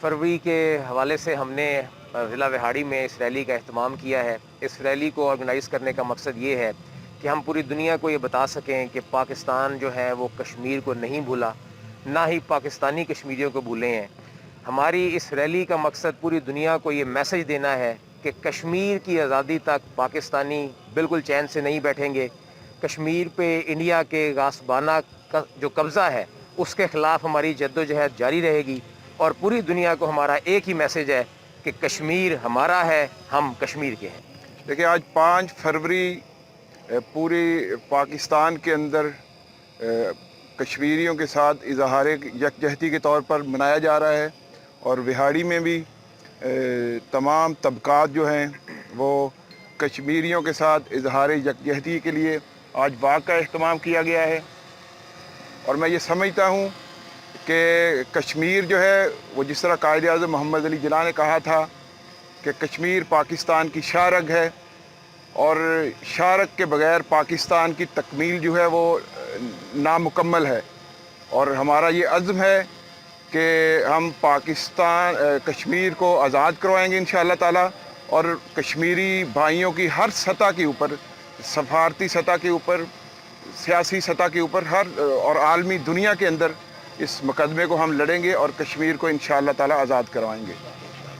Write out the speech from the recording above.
फरवरी के हवाले से हमने ज़िला विहाड़ी में इस रैली का अहतमाम किया है। इस रैली को ऑर्गेनाइज़ करने का मकसद ये है कि हम पूरी दुनिया को ये बता सकें कि पाकिस्तान जो है वो कश्मीर को नहीं भूला, ना ही पाकिस्तानी कश्मीरियों को भूले हैं। हमारी इस रैली का मकसद पूरी दुनिया को ये मैसेज देना है कि कश्मीर की आज़ादी तक पाकिस्तानी बिल्कुल चैन से नहीं बैठेंगे। कश्मीर पे इंडिया के गासबाना का जो कब्ज़ा है उसके ख़िलाफ़ हमारी जद्दोजहद जारी रहेगी और पूरी दुनिया को हमारा एक ही मैसेज है कि कश्मीर हमारा है, हम कश्मीर के हैं। देखिए, आज 5 फरवरी पूरी पाकिस्तान के अंदर कश्मीरियों के साथ इजहार यकजहती के तौर पर मनाया जा रहा है और विहाड़ी में भी तमाम तबकात जो हैं वो कश्मीरियों के साथ इजहार यकजहती के लिए आज वाक़ का अहतमाम किया गया है। और मैं ये समझता हूँ कि कश्मीर जो है वो जिस तरह कायद-ए-आज़म मोहम्मद अली जिन्ना ने कहा था कि कश्मीर पाकिस्तान की शाहरग है और शाहरग के बग़ैर पाकिस्तान की तकमील जो है वो नामुकम्मल है। और हमारा ये अज़्म है कि हम पाकिस्तान कश्मीर को आज़ाद करवाएंगे इंशाअल्लाह ताला और कश्मीरी भाइयों की हर सतह के ऊपर, सफारती सतह के ऊपर, सियासी सतह के ऊपर, हर और आलमी दुनिया के अंदर इस मुकदमे को हम लड़ेंगे और कश्मीर को इंशाअल्लाह ताला आज़ाद करवाएंगे।